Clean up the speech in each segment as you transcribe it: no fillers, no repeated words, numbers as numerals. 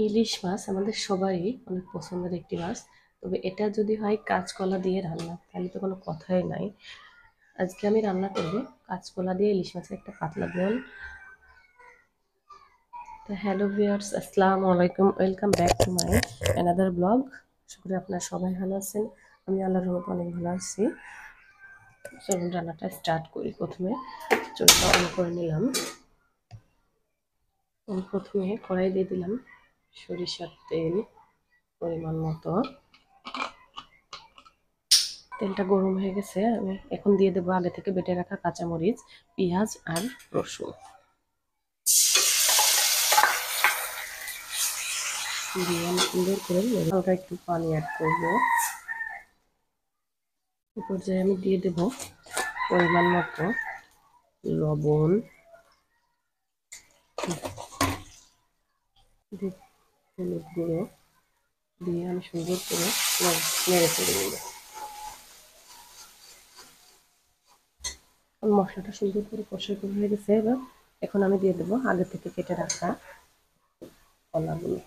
ইলিশ মাছ আমাদের সবারই অনেক পছন্দের একটি মাছ। তবে এটা যদি হয় কাঁচকলা দিয়ে রান্না তাহলে তো কোনো কথাই নাই। আজকে আমি রান্না করব কাঁচকলা দিয়ে ইলিশ মাছের একটা পাতলা ঝোল। তো হ্যালো ভিউয়ার্স, আসসালামু আলাইকুম, welcome back to my another blog. আশা করি আপনারা সবাই ভালো আছেন। আমি আল্লাহর রহমতে অনেক ভালো আছি। চলুন রান্নাটা স্টার্ট করি। প্রথমে চুলাটা অন করে নিলাম। আমি প্রথমে কড়াই দিয়ে দিলাম সরিষার তেল পরিমাণ মতো। তেলটা গরম হয়ে গেছে, আমি এখন দিয়ে দেবো আগে থেকে বেটে রাখা কাঁচামরিচ, পেঁয়াজ আর রসুন। দিয়ে আমি সুন্দর করে হালকা একটু পানি অ্যাড করবো। এই পর্যায়ে আমি দিয়ে দেবো পরিমাণ মতো লবণ, হলুদ গুঁড়ো দিয়ে আমি সুন্দর করে নেড়ে চেড়ে নেব। মশলাটা সুন্দর করে কষানো হয়ে গেছে। এবার এখন আমি দিয়ে দেবো আগে থেকে কেটে রাখা কলাগুলো।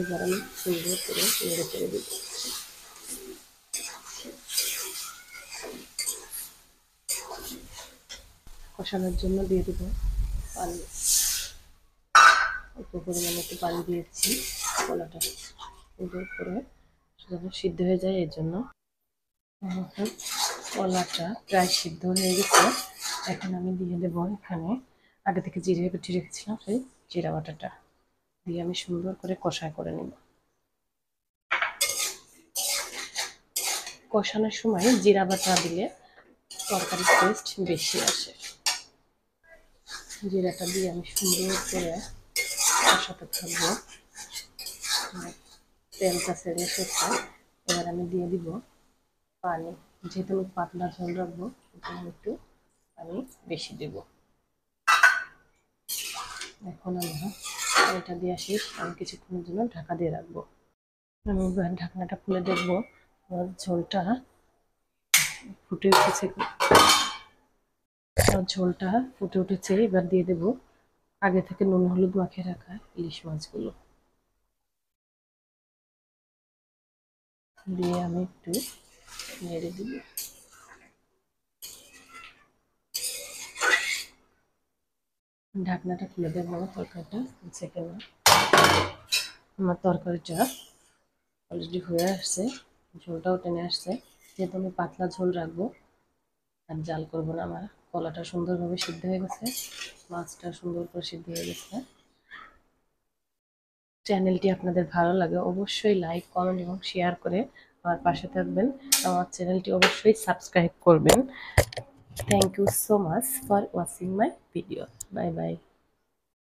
এবার আমি সুন্দর করে নেড়ে চেড়ে দেবো। কষানোর জন্য দিয়ে দেবো পানি, অল্প পরিমাণে একটু পানি দিয়েছি। কলাটা সুন্দর করে সিদ্ধ হয়ে যায়, এর জন্য। কলাটা প্রায় সিদ্ধ হয়ে গেছে। এখন আমি দিয়ে দেবো এখানে আগে থেকে জিরে বেটে রেখেছিলাম, সেই জিরা বাটাটা দিয়ে আমি সুন্দর করে কষায় করে নেব। কষানোর সময় জিরা বাটা দিলে তরকারির টেস্ট বেশি আসে। জিরাটা দিয়ে আমি সুন্দর করে কষাতে থাকবো। তেলটা ছেড়ে এসেছে। এবার আমি দিয়ে দিব পানি। যেহেতু আমি পাতলা ঝোল রাখবো সেখানে একটু পানি বেশি দেব। এখন আমরা পানিটা দিয়ে শেষ, আমি কিছুক্ষণের জন্য ঢাকা দিয়ে রাখবো। আমি এবার ঢাকনাটা খুলে দেখবো ঝোলটা ফুটে উঠেছে। ঝোলটা ফুটে উঠেছে। এবার দিয়ে দেব আগে থেকে নুন হলুদ মাখিয়ে রাখা ইলিশ মাছগুলো দিয়ে আমি একটু নেড়ে দিব। ঢাকনাটা খুলে দেবো। তরকারিটা সেকেন্ড আমার তরকারিটা অলরেডি হয়ে আসছে, ঝোলটাও টেনে আসছে। যেহেতু আমি পাতলা ঝোল রাখবো আর জাল করবো না, আমার কলাটা সুন্দরভাবে সিদ্ধ হয়ে গেছে, মাছটা সুন্দর করে সিদ্ধ হয়ে গেছে। চ্যানেলটি আপনাদের ভালো লাগে অবশ্যই লাইক, কমেন্ট এবং শেয়ার করে আমার পাশে থাকবেন। আমার চ্যানেলটি অবশ্যই সাবস্ক্রাইব করবেন। Thank you so much for watching my video. Bye by.